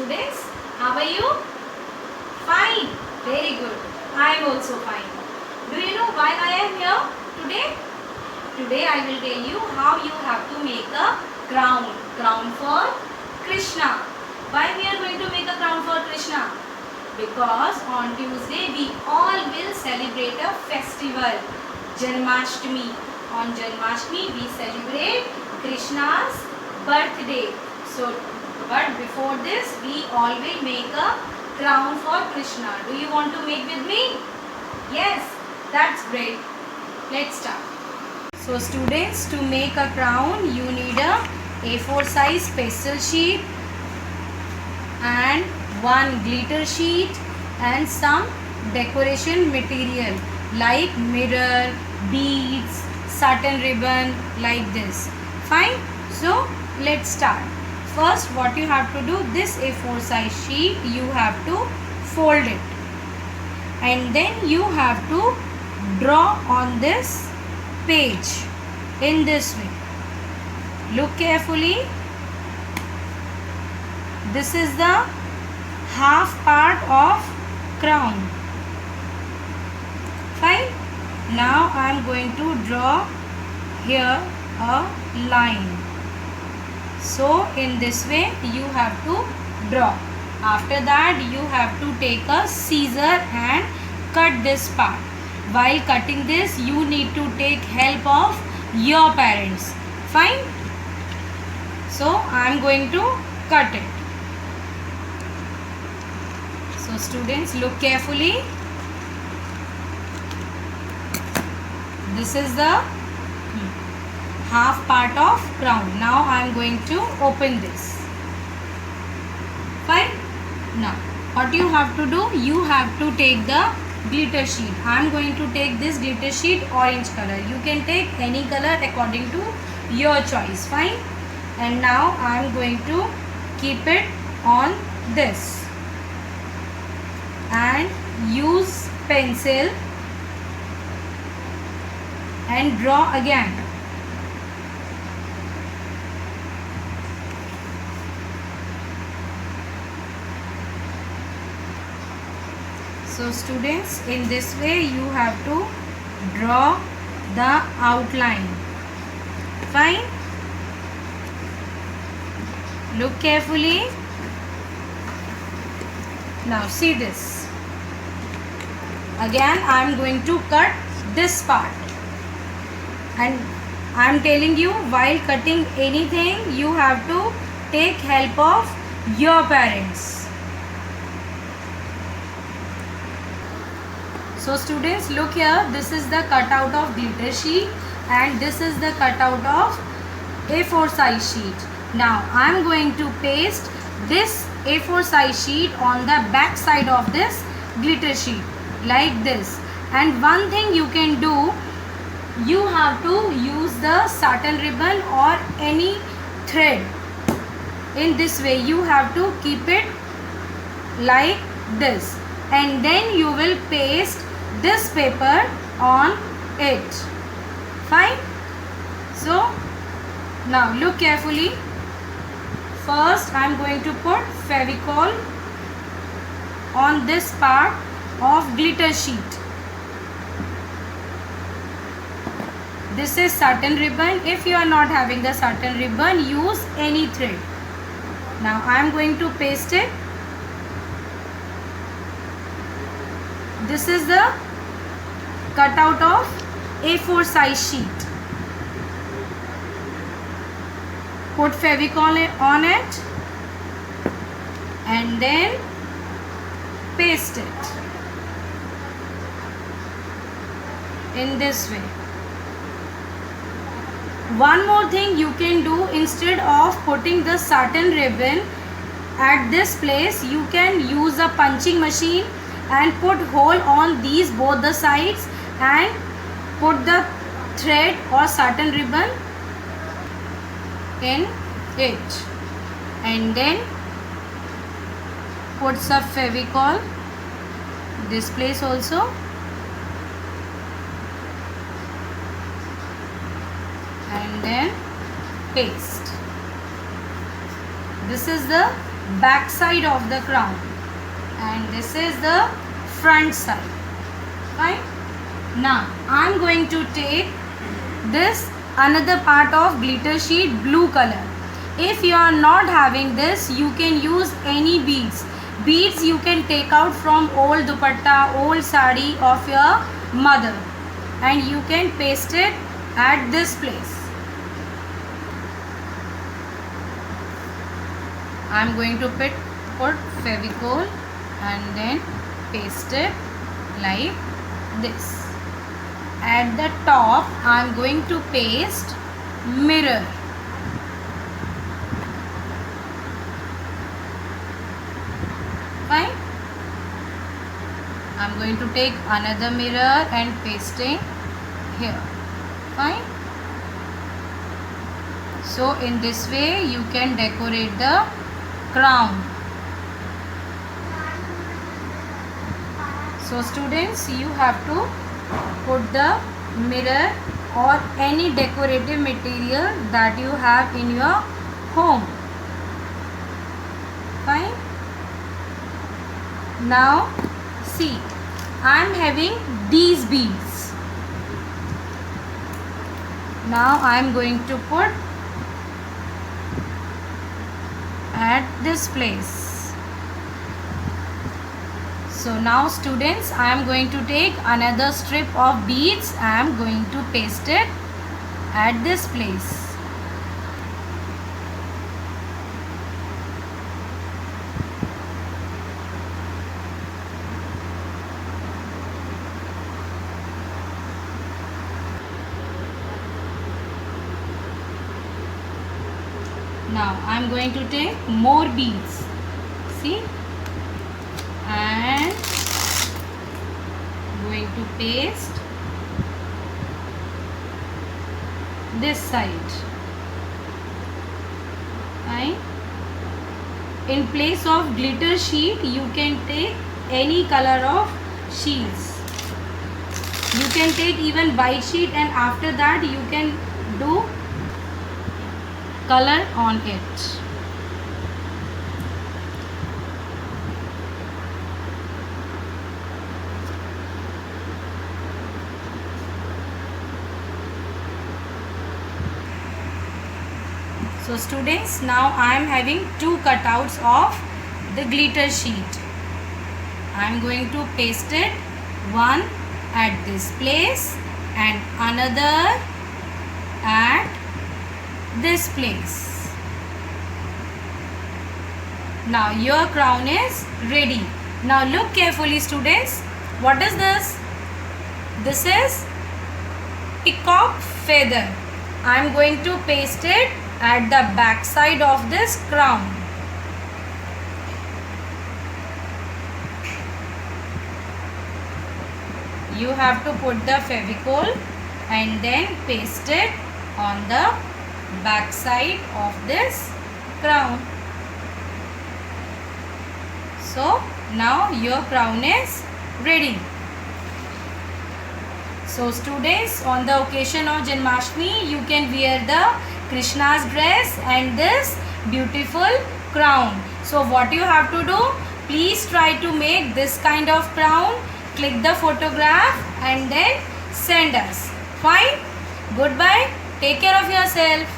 students? How are you? Fine. Very good. I am also fine. Do you know why I am here today? Today I will tell you how you have to make a crown. Crown for Krishna. Why we are going to make a crown for Krishna? Because on Tuesday we all will celebrate a festival. Janmashtami. On Janmashtami we celebrate Krishna's birthday. So, but before this we all will make a crown for Krishna. Do you want to make with me? Yes, that's great. Let's start. So students, to make a crown you need a A4 size pastel sheet and one glitter sheet and some decoration material like mirror, beads, satin ribbon, like this. Fine. So let's start. First what you have to do, this A4 size sheet you have to fold it and then you have to draw on this page in this way. Look carefully. This is the half part of crown. Fine. Now I am going to draw here a line. So in this way you have to draw. After that you have to take a scissor and cut this part. While cutting this you need to take help of your parents. Fine. So I am going to cut it. So students, look carefully. This is the half part of crown. Now I am going to open this. Fine. Now what you have to do, you have to take the glitter sheet. I am going to take this glitter sheet orange color. You can take any color according to your choice. Fine. And now I am going to keep it on this and use pencil and draw again. So students, in this way you have to draw the outline. Fine. Look carefully. Now see this. Again I am going to cut this part. And I am telling you, while cutting anything you have to take help of your parents. So students, look here, this is the cutout of glitter sheet and this is the cutout of A4 size sheet. Now I am going to paste this A4 size sheet on the back side of this glitter sheet like this. And one thing you can do, you have to use the satin ribbon or any thread. In this way you have to keep it like this and then you will paste this paper on it. Fine. So now look carefully. First I am going to put Fevicol on this part of glitter sheet. This is satin ribbon. If you are not having the satin ribbon, use any thread. Now I am going to paste it. This is the cutout of A4 size sheet. Put Fevicol on it and then paste it in this way. One more thing you can do, instead of putting the satin ribbon at this place, you can use a punching machine and put hole on these both the sides and put the thread or satin ribbon in it and then put some Fevicol this place also and then paste. This is the back side of the crown, and this is the front side. Fine. Now I am going to take this another part of glitter sheet, blue color. If you are not having this, you can use any beads. Beads you can take out from old dupatta, old sari of your mother, and you can paste it at this place. I am going to put Fevicol and then paste it like this. At the top I am going to paste mirror. Fine. I am going to take another mirror and pasting here. Fine. So in this way you can decorate the crown. So students, you have to put the mirror or any decorative material that you have in your home. Fine. Now see, I am having these beads. Now I am going to put at this place. So now students, I am going to take another strip of beads. I am going to paste it at this place. Now I am going to take more beads. See, and going to paste this side. Fine. In place of glitter sheet, you can take any color of sheets. You can take even white sheet, and after that you can do color on it. So students, now I am having two cutouts of the glitter sheet. I am going to paste it, one at this place and another at this place. Now your crown is ready. Now look carefully students. What is this? This is peacock feather. I am going to paste it at the back side of this crown. You have to put the Fevicol and then paste it on the back side of this crown. So now your crown is ready. So students, on the occasion of Janmashtami, you can wear the Krishna's dress and this beautiful crown. So what you have to do, please try to make this kind of crown, click the photograph and then send us. Fine? Goodbye. Take care of yourself.